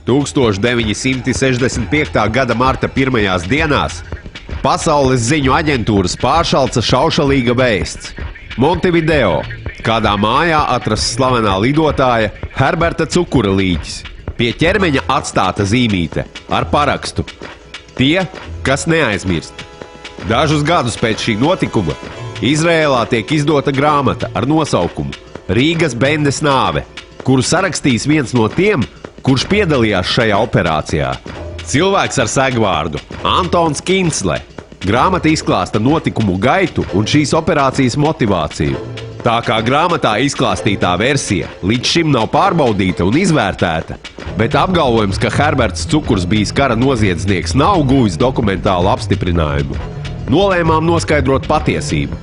...1965. gada marta pirmajās dienās Pasaules ziņu aģentūras pāršalca šaušalīga vēsts. Montevideo, kādā mājā atrasts slavenā lidotāja Herberta Cukura līķis. Pie ķermeņa atstāta zīmīte ar parakstu "Tie, kas neaizmirst". Dažus gadus pēc šī notikuma Izrēlā tiek izdota grāmata ar nosaukumu Rīgas bendes nāve, kuru sarakstīs viens no tiem, kurš piedalījās šajā operācijā. Cilvēks ar segvārdu Antons Kinsle. Grāmata izklāsta notikumu gaitu un šīs operācijas motivāciju. Tā kā grāmatā izklāstītā versija līdz šim nav pārbaudīta un izvērtēta, bet apgalvojums, ka Herberts Cukurs bijis kara noziedznieks, nav guvis dokumentālu apstiprinājumu. Nolēmām noskaidrot patiesību.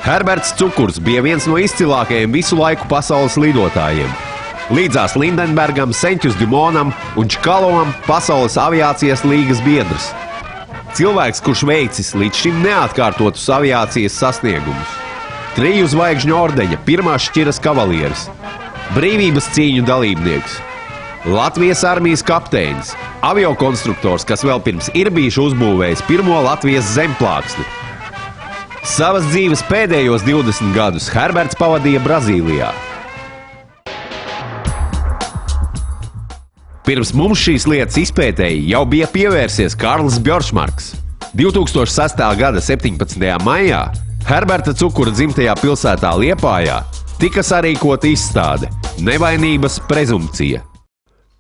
Herberts Cukurs bija viens no izcilākajiem visu laiku pasaules lidotājiem. Līdzās Lindenbergam, Senķus Dumonam un Čkalovam pasaules aviācijas līgas biedrs. Cilvēks, kurš veicis līdz šim neatkārtotus aviācijas sasniegumus. 3 zvaigžņu ordeņa pirmās šķiras kavalieris, brīvības cīņu dalībnieks, Latvijas armijas kapteinis, aviokonstruktors, kas vēl pirms Irbīša uzbūvējis pirmo Latvijas zemplāksni. Savas dzīves pēdējos 20 gadus Herberts pavadīja Brazīlijā. Pirms mums šīs lietas izpētēji jau bija pievērsies Karls Bjoršmarks. 2006. gada 17. maijā Herberta Cukura dzimtajā pilsētā Liepājā tika sarīkota izstāde Nevainības prezumpcija.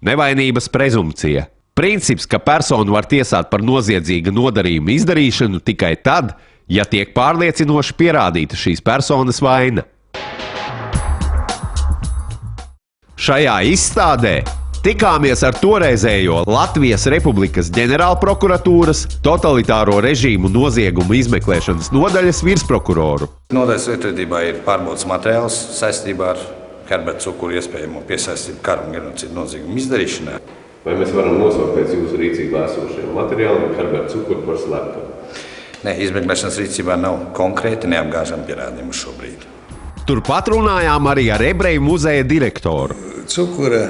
Nevainības prezumpcija. Princips, ka personu var tiesāt par noziedzīga nodarījuma izdarīšanu tikai tad, ja tiek pārliecinoši pierādīta šīs personas vaina. Šajā izstādē tikāmies ar toreizējo Latvijas Republikas ģenerālprokuratūras totalitāro režīmu noziegumu izmeklēšanas nodaļas virsprokuroru. Nodaļas lietvedībā ir pārbaudas materiāls saistībā ar Herberta Cukura iespējamo piesaistību kara un genocīdu noziegumu izdarīšanai. Vai mēs varam nosaukt pēc jūsu rīcībā esošiem materiāliem Herberta Cukuru par slepkavu? Nē, izmeklēšanas rīcībā nav konkrēti neapgāžami pierādījumi šobrīd. Turpat runājām arī ar Ebreju muzeja direktoru. Cukura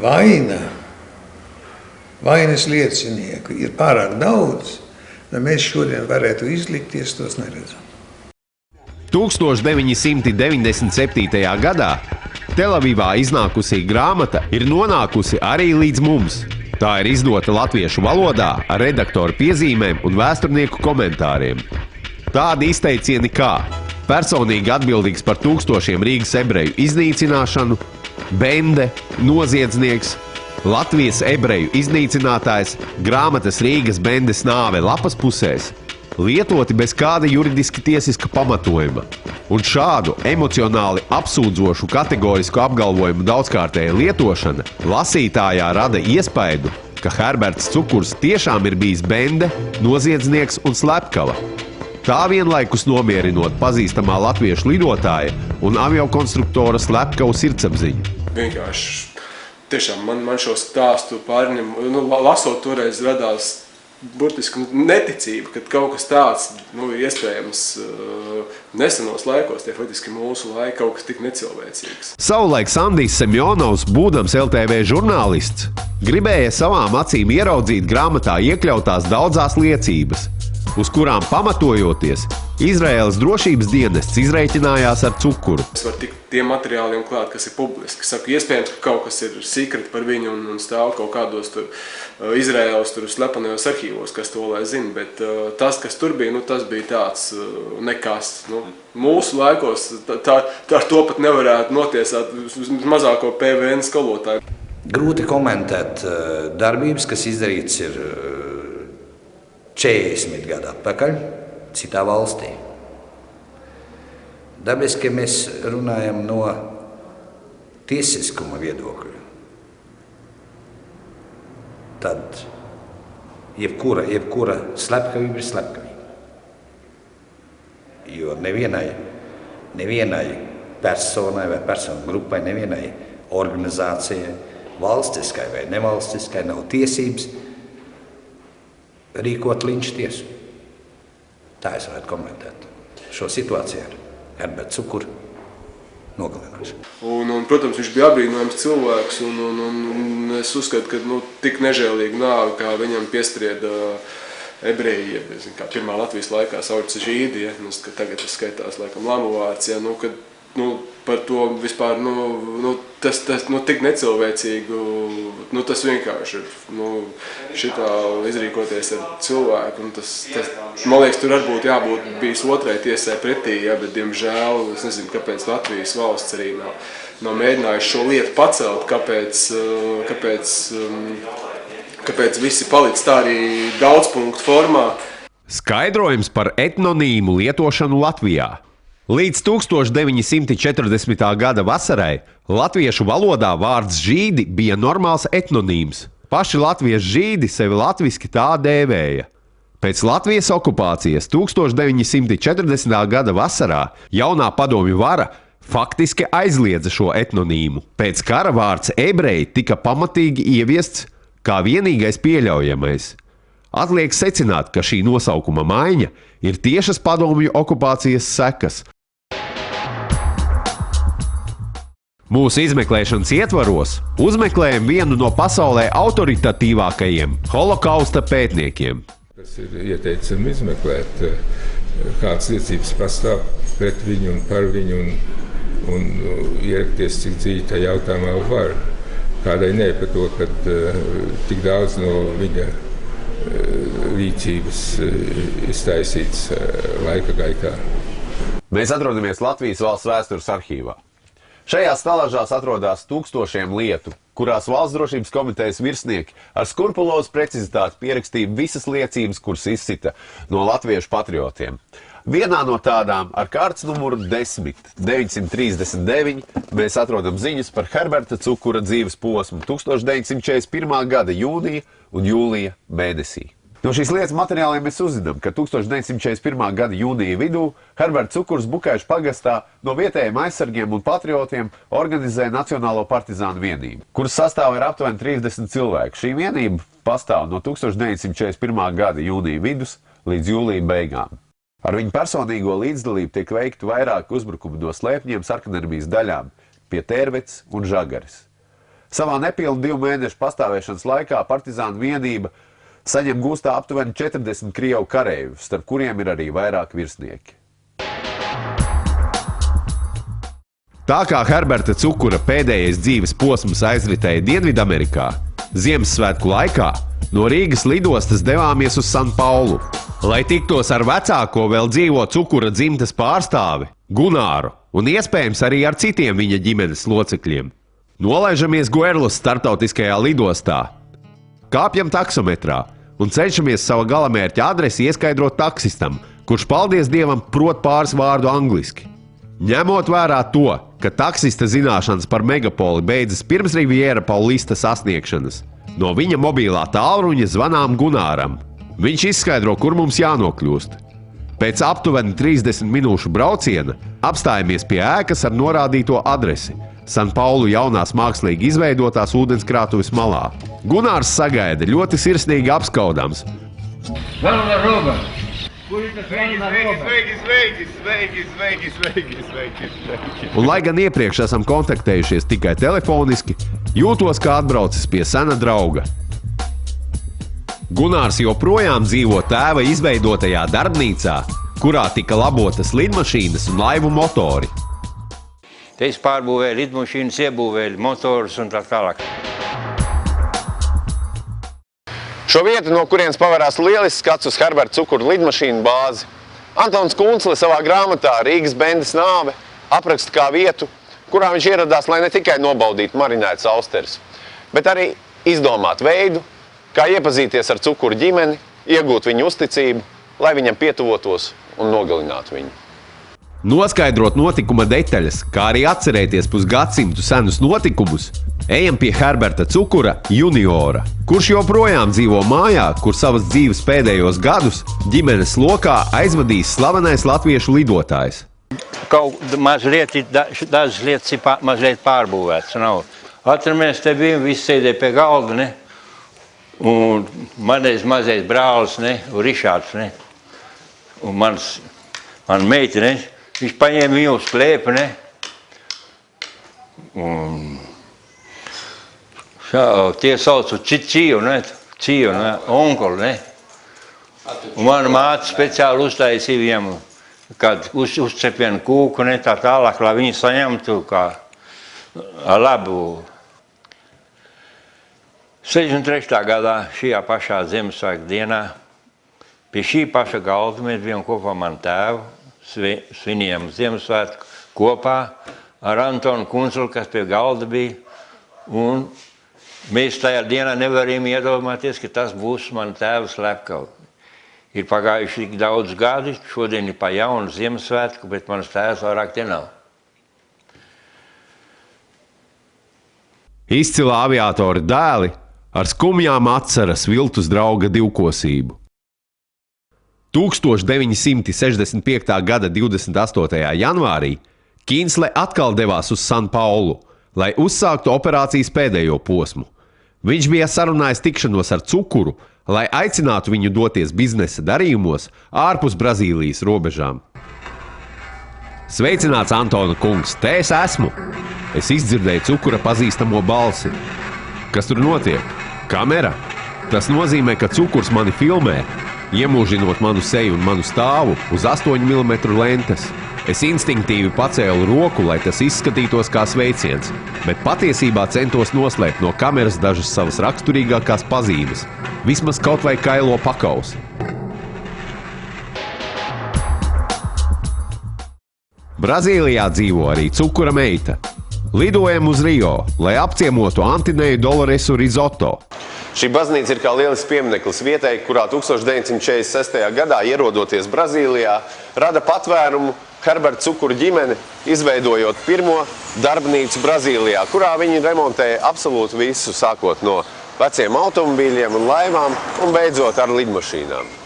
vainas liecinieku ir pārāk daudz, lai mēs šodien varētu izlikties, tos neredzam. 1997. gadā Telavivā iznākusī grāmata ir nonākusi arī līdz mums. Tā ir izdota latviešu valodā ar redaktoru piezīmēm un vēsturnieku komentāriem. Tādi izteicieni kā personīgi atbildīgs par tūkstošiem Rīgas ebreju iznīcināšanu, bende, noziedznieks, Latvijas ebreju iznīcinātājs, grāmatas Rīgas bendes nāve lapas pusēs, lietoti bez kāda juridiski tiesiska pamatojuma. Un šādu emocionāli apsūdzošu kategorisku apgalvojumu daudzkārtēja lietošana lasītājā rada iespaidu, ka Herberts Cukurs tiešām ir bijis bende, noziedznieks un slepkava. Tā vienlaikus nomierinot pazīstamā latviešu lidotāja un aviokonstruktora slepkavu sirdsapziņu. Vienkārši tiešām man šo stāstu pārņem, lasot toreiz radās burtiski neticība, ka kaut kas tāds ir iespējams nesenos laikos, tie faktiski mūsu laika kaut kas tik necilvēcīgs. Savulaik Sandijs Semjonovs, būdams LTV žurnālists, gribēja savām acīm ieraudzīt grāmatā iekļautās daudzās liecības, uz kurām pamatojoties, Izraēlas drošības dienests izreikinājās ar Cukuru. Es varu tikt tiem materiāliem klāt, kas ir publiski. Saku, iespējams, ka kaut kas ir secret par viņu un stāv kaut kādos Izraēlas slepenajos arhīvos, kas to lai zina, bet tas, kas tur bija, tas bija tāds nekas. Mūsu laikos ar to pat nevarētu notiesāt mazāko PVN skolotāju. Grūti komentēt darbības, kas izdarīts ir 40 gadu atpakaļ citā valstī. Dabiski, ka mēs runājam no tiesiskuma viedokļa. Tad jebkura slepkavība ir slepkavība. Jo nevienai personai vai personu grupai, nevienai organizācijai valstiskai vai nevalstiskai nav tiesības rīkot linča tiesu. Tā es varētu komentēt šo situāciju ar Herbertu Cukuru nogalināšanu. Un, protams, viņš bija apbrīnojams cilvēks, un es uzskatu, ka tik nežēlīgu nāvi, kā viņam piestrieda ebreji, kā pirmā Latvijas laikā sauc žīdi, ka tagad tas skaitās laikam lamu vārds, kad par to vispār, tas tik necilvēcīgu, tas vienkārši ir, šitā izrīkoties ar cilvēku, un tas, man liekas, tur varbūt jābūt bijis otrai tiesai pretī, bet, diemžēl, es nezinu, kāpēc Latvijas valsts arī nav mēģinājuši šo lietu pacelt, kāpēc visi palic tā arī daudzpunktu formā. Skaidrojums par etnonīmu lietošanu Latvijā. Līdz 1940. gada vasarai latviešu valodā vārds žīdi bija normāls etnonīms. Paši latviešu žīdi sevi latviski tā dēvēja. Pēc Latvijas okupācijas 1940. gada vasarā jaunā padomju vara faktiski aizliedza šo etnonīmu. Pēc kara vārds ebreji tika pamatīgi ieviests kā vienīgais pieļaujamais. Atliek secināt, ka šī nosaukuma maiņa ir tiešas padomju okupācijas sekas. Mūsu izmeklēšanas ietvaros uzmeklējam vienu no pasaulē autoritatīvākajiem holokausta pētniekiem. Tas ir ieteicami izmeklēt, kādas liecības pastāv pret viņu un par viņu un ierakties, cik dziļi tajā jautājumā var. Kādai ne par to, ka tik daudz no viņa rīcības iztaisīts laika gaitā. Mēs atrodamies Latvijas valsts vēstures arhīvā. Šajās stalažās atrodas tūkstošiem lietu, kurās Valsts drošības komitejas virsnieki ar skrupulozu precizitāti pierakstīja visas liecības, kuras izsita no latviešu patriotiem. Vienā no tādām ar kārtas numuru 10-939 mēs atrodam ziņas par Herberta Cukura dzīves posmu 1941. gada jūnija un jūlija mēnesī. No šīs lietas materiāliem mēs uzzinām, ka 1941. gada jūnija vidū Herberts Cukurs Bukaišu pagastā no vietējiem aizsargiem un patriotiem organizēja Nacionālo partizānu vienību, kuras sastāvā ir aptuveni 30 cilvēku. Šī vienība pastāv no 1941. gada jūnija vidus līdz jūlija beigām. Ar viņu personīgo līdzdalību tiek veikti vairāki uzbrukumi no slēpņiem sarkanarmijas daļām pie Tērvetes un Žagares. Savā nepilnu 2 mēnešu pastāvēšanas laikā partizānu vienība saņem gūstā aptuveni 40 krievu kareivju, starp kuriem ir arī vairāki virsnieki. Tā kā Herberta Cukura pēdējais dzīves posms aizritēja Dienvidamerikā, Ziemassvētku laikā no Rīgas lidostas devāmies uz San Paulu, lai tiktos ar vecāko vēl dzīvo Cukura dzimtes pārstāvi, Gunāru, un iespējams arī ar citiem viņa ģimenes locekļiem. Nolaižamies Guerlas starptautiskajā lidostā, kāpjam taksometrā un cenšamies sava galamērķa adresi ieskaidrot taksistam, kurš, paldies Dievam, prot pāris vārdu angliski. Ņemot vērā to, ka taksista zināšanas par megapoli beidzas pirms Riviera Paulista sasniegšanas, no viņa mobilā tālruņa zvanām Gunāram. Viņš izskaidro, kur mums jānokļūst. Pēc aptuveni 30 minūšu brauciena apstājamies pie ēkas ar norādīto adresi – San Paulu jaunās mākslīgi izveidotās ūdenskrātuves malā. Gunārs sagaida ļoti sirsnīgi apskaudams. Un, lai gan iepriekš esam kontaktējušies tikai telefoniski, jūtos kā atbraucis pie sena drauga. Gunārs joprojām dzīvo tēva izveidotajā darbnīcā, kurā tika labotas lidmašīnas un laivu motori. Te es pārbūvēju lidmašīnas, iebūvēju motorus un tā tālāk. Šo vietu, no kurienes pavarās lielisks skats uz Herberta Cukura lidmašīnu bāzi, Antons Kuncle savā grāmatā Rīgas bendes nāve apraksta kā vietu, kurā viņš ieradās, lai ne tikai nobaudītu marinētas austeres, bet arī izdomāt veidu, kā iepazīties ar Cukura ģimeni, iegūt viņu uzticību, lai viņam pietuvotos un nogalinātu viņu. Noskaidrot notikuma detaļas, kā arī atcerēties pusgadsimtu senus notikumus, ejam pie Herberta Cukura juniora, kurš joprojām dzīvo mājā, kur savas dzīves pēdējos gadus ģimenes lokā aizvadījis slavenais latviešu lidotājs. Kaut mazliet, dažas lietas ir mazliet pārbūvētas, nav Atceramies, te bijām, visi sēdēja pie galda, ne? Un manreiz mazais brālis, ne? Un Rišārds, ne? Un man meita, ne? Viņš paņēma viņu uz klēpu, ne? Un tie saucu Ciju, ne? Ciju, ne? Onkuli, ne? Un mana māte speciāli uztaisīja viņam, kad uzcepienu kūku, ne? Tā tālāk, lai viņi saņemtu kā labu. 63. gadā šajā pašā Ziemassvētku dienā pie šī paša galda mēs bijām kopā manu tēvu, svinījām Ziemassvētku kopā ar Antonu Kunzuli, kas pie galda bija. Un mēs tajā dienā nevarējām iedomāties, ka tas būs mana tēva slepkava. Ir pagājuši tik daudz gadi, šodien ir pa jaunu Ziemassvētku, bet manas tēvs vairāk te nav. Izcilā aviātora dēli ar skumjām atceras viltus drauga divkosību. 1965. gada 28. janvārī Kīnsle atkal devās uz San Paulu, lai uzsāktu operācijas pēdējo posmu. Viņš bija sarunājis tikšanos ar Cukuru, lai aicinātu viņu doties biznesa darījumos ārpus Brazīlijas robežām. Sveicināts, Antona kungs, te es esmu! Es izdzirdēju Cukura pazīstamo balsi. Kas tur notiek? Kamera? Tas nozīmē, ka Cukurs mani filmē, iemūžinot manu seju un manu stāvu uz 8 mm lentes. Es instinktīvi pacēlu roku, lai tas izskatītos kā sveiciens, bet patiesībā centos noslēpt no kameras dažas savas raksturīgākās pazīmes, vismaz kaut vai kailo pakausi. Brazīlijā dzīvo arī Cukura meita. Lidojam uz Rio, lai apciemotu Antinēju Doloresu Risotto. Šī baznīca ir kā lielisks piemineklis vietai, kurā 1946. gadā, ierodoties Brazīlijā, rada patvērumu Herberta Cukura ģimene, izveidojot pirmo darbnīcu Brazīlijā, kurā viņi remontēja absolūti visu, sākot no veciem automobīļiem un laivām un beidzot ar lidmašīnām.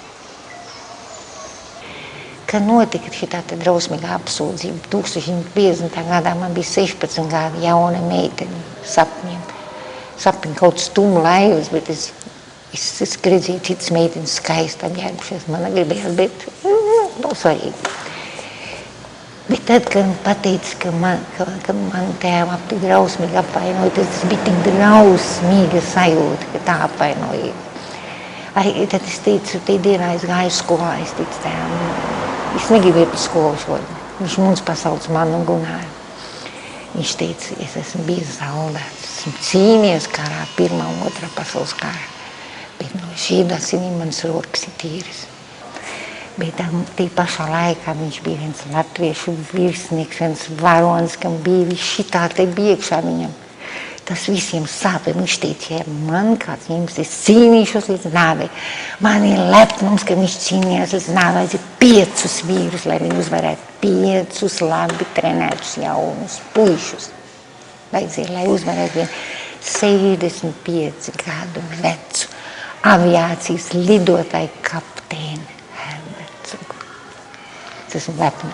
Kad notika šī tāda drausmīga apsūdzība, 1950. gadā man bija 16 gadi, jauna meitene, sapņiem. Sapņi kaut stumu laivas, bet es redzēju citas meitenes skaisti apģērbušies. Man gribējās, bet nav svarīgi. Bet tad, kad pateica, ka man tēva tik drausmīgi apvainoja, tas bija tik drausmīga sajūta, ka tā apvainoja. Tad es teicu, te dienā es gāju skolā, es teicu tēvam, es negribēju par skolu šodien. Viņš mums pasauc manu un Gunāru. Viņš teica, es esmu bijis zaudēts, esmu cīnījies karā, Pirmā un Otrā pasaules karā, bet no šīm asinīm manas rokas ir tīras. Bet tī pašā laikā viņš bija viens latviešu virsnieks, viens varonis, kam bija viss šitā te bija iekšā viņam. Tas visiem sāpēm. Viņš teica, ja man kāds jums, es cīnīšos līdz nāvei. Man ir lepnums, ka viņš cīnījās līdz nāvei. Vajadzēja 5 vīrus, lai viņi uzvarētu 5 labi trenētus jaunus puišus. Vajadzēja, lai uzvarētu 65 gadu vecu aviācijas lidotāju kapteini Herberta Cukuru. Es esmu lepna.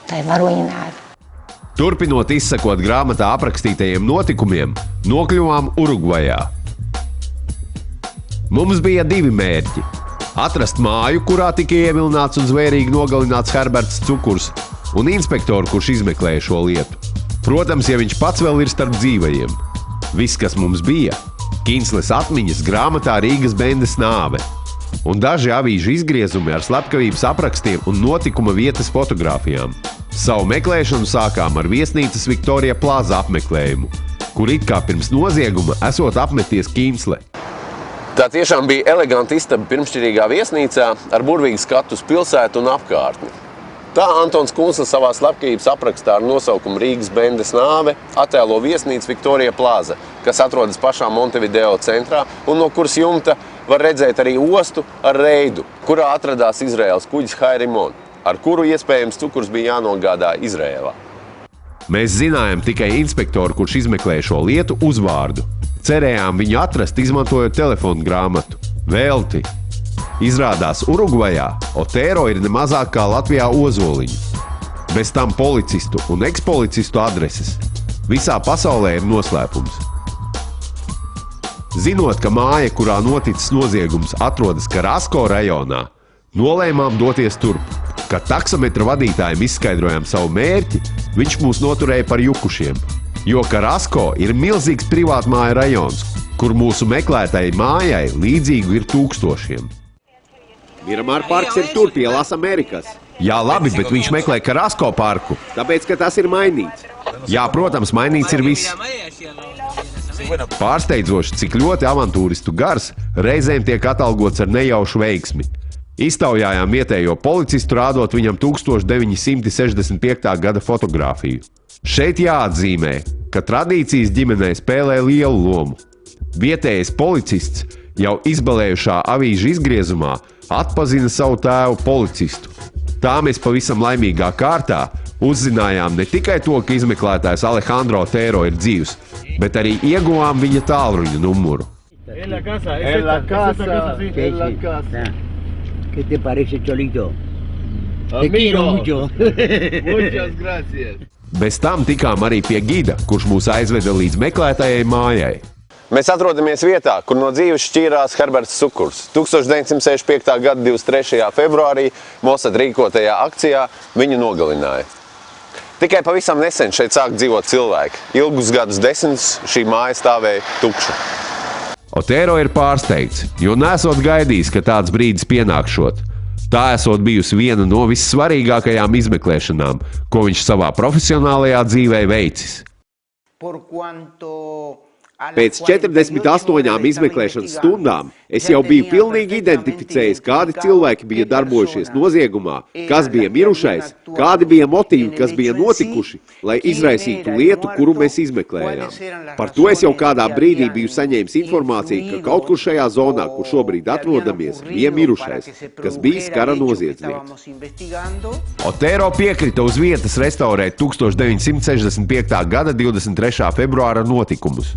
Tā ir varoņa nāve. Turpinot izsakot grāmatā aprakstītajiem notikumiem, nokļuvām Urugvajā. Mums bija 2 mērķi – atrast māju, kurā tika ievilināts un zvērīgi nogalināts Herberts Cukurs, un inspektoru, kurš izmeklēja šo lietu. Protams, ja viņš pats vēl ir starp dzīvajiem. Viss, kas mums bija – Kīnsles atmiņas grāmatā Rīgas bendes nāve un daži avīžu izgriezumi ar slepkavības aprakstiem un notikuma vietas fotogrāfijām. Savu meklēšanu sākām ar viesnīcas Viktorija Plaza apmeklējumu, kur it kā pirms nozieguma esot apmeties Kīnsle. Tā tiešām bija eleganta istaba pirmšķirīgā viesnīcā ar burvīgu skatu uz pilsētu un apkārtni. Tā Antons Kunzlis savā slepkavības aprakstā ar nosaukumu Rīgas bendes nāve attēlo viesnīcu Viktorija Plaza, kas atrodas pašā Montevideo centrā un no kuras jumta var redzēt arī ostu ar reidu, kurā atradās Izraēlas kuģis Hairimon, ar kuru iespējams Cukurs bija jānogādā Izrēlā. Mēs zinājām tikai inspektoru, kurš izmeklēja šo lietu, uzvārdu. Cerējām viņu atrast, izmantojot telefonu grāmatu. Velti. Izrādās Urugvajā Otero ir nemazāk kā Latvijā Ozoliņu. Bez tam policistu un ekspolicistu adreses. visā pasaulē ir noslēpums. Zinot, ka māja, kurā noticis noziegums, atrodas Karasko rajonā, nolēmām doties turp. Kad taksometra vadītājiem izskaidrojām savu mērķi, viņš mūs noturēja par jukušiem. Jo Karasko ir milzīgs privātmāju rajons, kur mūsu meklētajai mājai līdzīgu ir tūkstošiem. Miramāra parks ir tur pie Las Amerikas. Jā, labi, bet viņš meklē Karasko parku. Tāpēc, ka tas ir mainīts. Jā, protams, mainīts ir viss. Pārsteidzoši, cik ļoti avantūristu gars reizēm tiek atalgots ar nejaušu veiksmi. Iztaujājām vietējo policistu, rādot viņam 1965. gada fotogrāfiju. Šeit jāatzīmē, ka tradīcijas ģimenē spēlē lielu lomu. Vietējais policists jau izbalējušā avīžu izgriezumā atpazina savu tēvu policistu. Tā mēs pavisam laimīgā kārtā uzzinājām ne tikai to, ka izmeklētājs Alejandro Otero ir dzīvs, bet arī ieguvām viņa tālruņa numuru. ¿Qué te parece, Cholito? Te quiero mucho. Muchas gracias. Bez tam tikām arī pie gida, kurš mūs aizveda līdz meklētājai mājai. Mēs atrodamies vietā, kur no dzīves šķīrās Herberts Cukurs. 1965. gada 23. februārī Mossad rīkotajā akcijā viņu nogalināja. Tikai pavisam nesen šeit sāk dzīvot cilvēki. Ilgus gadus desmitus šī māja stāvēja tukša. Otero ir pārsteigts, jo nesot gaidījis, ka tāds brīdis pienākšot. Tā esot bijusi viena no vissvarīgākajām izmeklēšanām, ko viņš savā profesionālajā dzīvē veicis. Pēc 48 izmeklēšanas stundām es jau biju pilnīgi identificējis, kādi cilvēki bija darbojušies noziegumā, kas bija mirušais, kādi bija motīvi, kas bija notikuši, lai izraisītu lietu, kuru mēs izmeklējām. Par to es jau kādā brīdī biju saņēmis informāciju, ka kaut kur šajā zonā, kur šobrīd atrodamies, bija mirušais, kas bijis kara noziedznieks. Otero piekrita uz vietas restaurēt 1965. gada 23. februāra notikumus.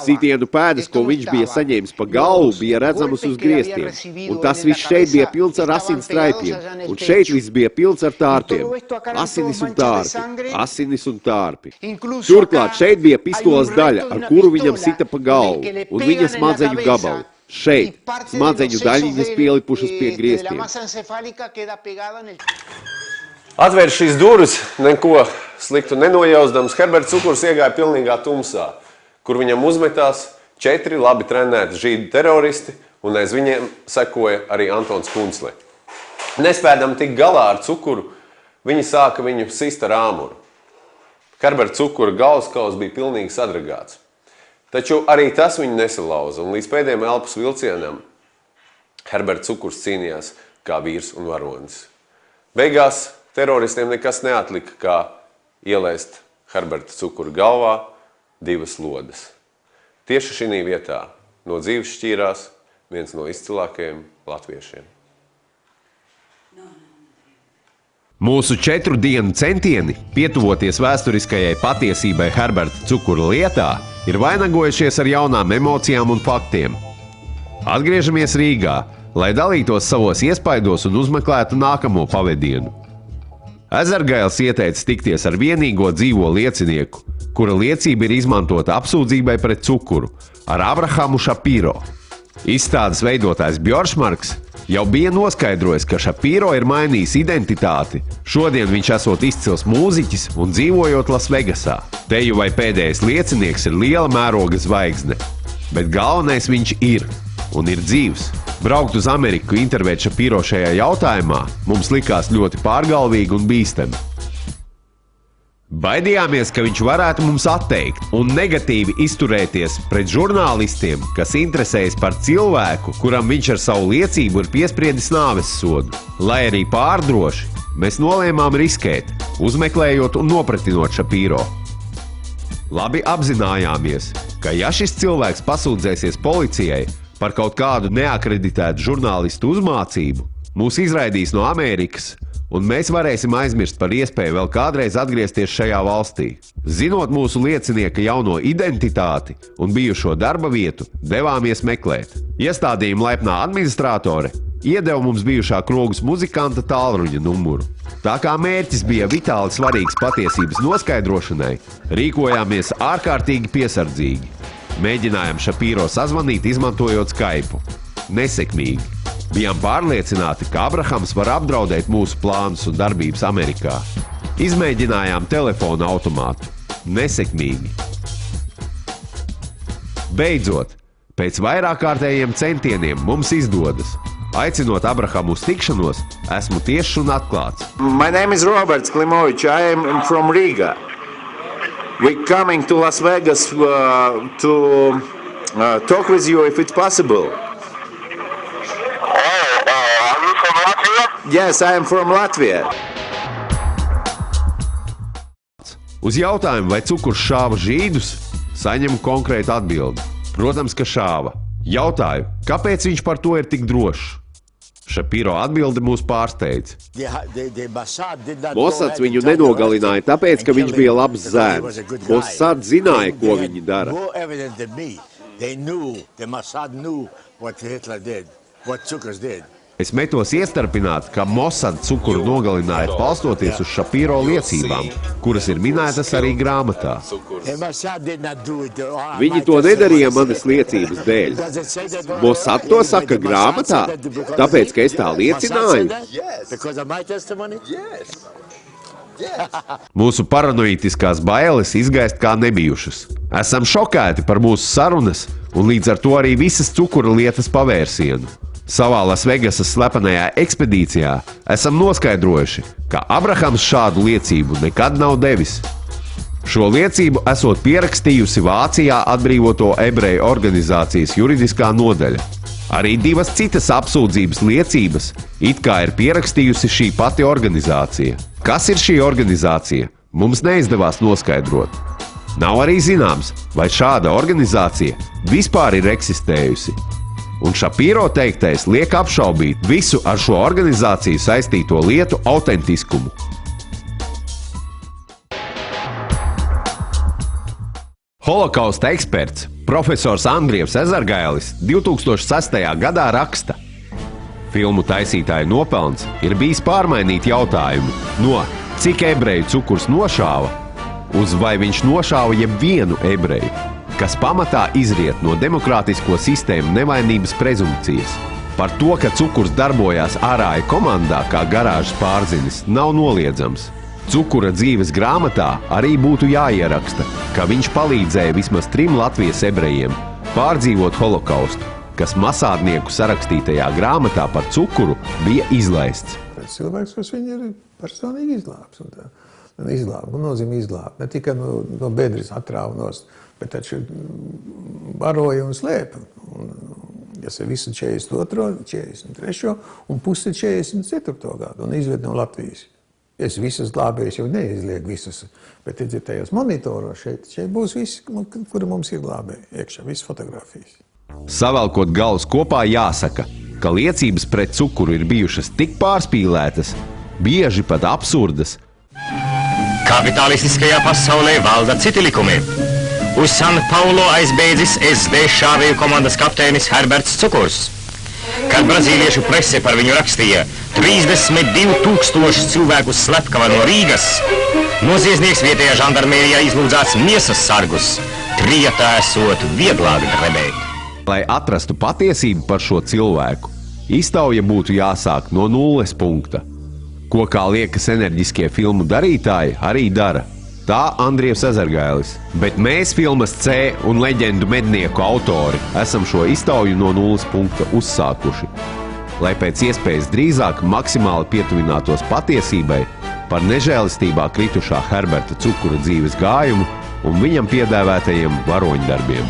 Sitienu pēdas, ko viņš bija saņēmis pa galvu, bija redzamas uz griestiem, un tas viss šeit bija pilns ar asins straipiem, un šeit viss bija pilns ar tārpiem. Asinis un tārpi, asinis un tārpi. Turklāt šeit bija pistoles daļa, ar kuru viņam sita pa galvu, un viņa smadzeņu gabalu. Šeit smadzeņu daļiņas pielipušas pie griestiem. Atvērs šīs durvis, neko sliktu nenojausdams, Herberts Cukurs iegāja pilnīgā tumsā, kur viņam uzmetās 4 labi trenēti žīdu teroristi, un aiz viņiem sekoja arī Antons Kuncle. Nespēdam tik galā ar Cukuru, viņi sāka viņu sist ar āmuru. Herberts Cukura galvaskauls bija pilnīgi sadragāts. Taču arī tas viņu nesalauza, un līdz pēdējiem elpas vilcienam Herberts Cukurs cīnījās kā vīrs un varonis. Beigās teroristiem nekas neatlika, kā ielaist Herberta Cukura galvā 2 lodes. Tieši šī vietā no dzīves šķīrās viens no izcilākajiem latviešiem. Mūsu 4 dienu centieni pietuvoties vēsturiskajai patiesībai Herberta Cukura lietā ir vainagojušies ar jaunām emocijām un faktiem. Atgriežamies Rīgā, lai dalītos savos iespaidos un uzmeklētu nākamo pavedienu. Ezergails ieteica tikties ar vienīgo dzīvo liecinieku, kura liecība ir izmantota apsūdzībai pret Cukuru, ar Abrahamu Šapiro. Izstādes veidotājs Bjoršmarks jau bija noskaidrojis, ka Šapiro ir mainījis identitāti. Šodien viņš esot izcils mūziķis un dzīvojot Lasvegasā. Teju vai pēdējais liecinieks ir liela mēroga zvaigzne, bet galvenais viņš ir un ir dzīvs. Braukt uz Ameriku intervēt Šapiro šajā jautājumā mums likās ļoti pārgalvīgi un bīstami. Baidījāmies, ka viņš varētu mums atteikt un negatīvi izturēties pret žurnālistiem, kas interesējas par cilvēku, kuram viņš ar savu liecību ir piespriedis nāves sodu. Lai arī pārdroši, mēs nolēmām riskēt, uzmeklējot un nopratinot Šapiro. Labi apzinājāmies, ka ja šis cilvēks pasūdzēsies policijai par kaut kādu neakreditētu žurnālistu uzmācību, mūs izraidīs no Amerikas, un mēs varēsim aizmirst par iespēju vēl kādreiz atgriezties šajā valstī. Zinot mūsu liecinieka jauno identitāti un bijušo darba vietu, devāmies meklēt. Iestādījuma laipnā administratore iedeva mums bijušā Krogas muzikanta tālruņa numuru. Tā kā mērķis bija vitāli svarīgs patiesības noskaidrošanai, rīkojāmies ārkārtīgi piesardzīgi. Mēģinājām Šapīro sazvanīt, izmantojot Skype. Nesekmīgi. Bijām pārliecināti, ka Abrahams var apdraudēt mūsu plānus un darbības Amerikā. Izmēģinājām telefona automātu. Nesekmīgi. Beidzot, pēc vairākārtējiem centieniem mums izdodas. Aicinot Abrahamu uz tikšanos, esmu tiešs un atklāts. My name is Roberts Klimovic. I am from Riga. We're coming to Las Vegas to talk with you if it's possible. Are you from Latvia? Yes, I am from Latvia. Uz jautājumu, vai cukurs šāva žīdus, saņemu konkrētu atbildi. Protams, ka šāva. Jautāju, kāpēc viņš par to ir tik drošs? Šapīro atbildi mūs pārsteidz. Mossads viņu nenogalināja tāpēc, ka viņš bija labs zēns. Mossads zināja, ko viņi dara. Es metos iestarpināt, ka Mossad cukuru nogalināja balstoties uz Šapīro liecībām, kuras ir minētas arī grāmatā. Viņi to nedarīja manas liecības dēļ. Mossad to saka grāmatā, tāpēc, ka es tā liecināju. Mūsu paranoitiskās bailes izgaist kā nebijušas. Esam šokēti par mūsu sarunas un līdz ar to arī visas cukura lietas pavērsienu. Savā Lasvegasas slepenajā ekspedīcijā esam noskaidrojuši, ka Abrahams šādu liecību nekad nav devis. Šo liecību esot pierakstījusi Vācijā atbrīvoto ebreju organizācijas juridiskā nodaļa. Arī divas citas apsūdzības liecības it kā ir pierakstījusi šī pati organizācija. Kas ir šī organizācija? Mums neizdevās noskaidrot. Nav arī zināms, vai šāda organizācija vispār ir eksistējusi. Un Šapīro teiktais liek apšaubīt visu ar šo organizāciju saistīto lietu autentiskumu. Holokausta eksperts profesors Andrievs Ezargailis 2006. gadā raksta: filmu taisītāju nopelns ir bijis pārmainīt jautājumu no cik ebreju cukurs nošāva uz vai viņš nošāva jebvienu ebreju, kas pamatā izriet no demokrātisko sistēmu nevainības prezumpcijas. Par to, ka cukurs darbojās ārāja komandā kā garāžas pārzinis, nav noliedzams. Cukura dzīves grāmatā arī būtu jāieraksta, ka viņš palīdzēja vismaz 3 Latvijas ebrejiem pārdzīvot holokaustu, kas masādnieku sarakstītajā grāmatā par cukuru bija izlaists. Cilvēks, kas viņu ir personīgi izglābs. Izglāb, nozīmē izglābt. Ne tikai no bedres atrāva nost, bet taču baroja un slēpa. Tas ir visu 42, 43 un pusi 44 gadu un izved no Latvijas. Es visas glābējus jau neizlieku visus, bet ir tajos monitoros šeit būs visi, kuri mums ir glābēji iekšā, visas fotogrāfijas. Savelkot galus kopā jāsaka, ka liecības pret cukuru ir bijušas tik pārspīlētas, bieži pat absurdas. Kapitalistiskajā pasaulē valda citi likumi. Uz San Paulo aizbēdzis SD šāvēju komandas kapteinis Herberts Cukurs. Kad brazīliešu prese par viņu rakstīja 32,000 cilvēku slepkava no Rīgas, noziedznieks vietējā žandarmērijā izlūdzāts miesas sargus, trietā esot vieglāk drebēt. Lai atrastu patiesību par šo cilvēku, iztauja būtu jāsāk no 0 punkta. Ko, kā liekas, enerģiskie filmu darītāji arī dara. Tā Andrievs Ezargailis. Bet mēs filmas C un leģendu mednieku autori esam šo iztauju no 0 punkta uzsākuši. Lai pēc iespējas drīzāk maksimāli pietuvinātos patiesībai par nežēlistībā kritušā Herberta Cukura dzīves gājumu un viņam piedāvātajiem varoņdarbiem.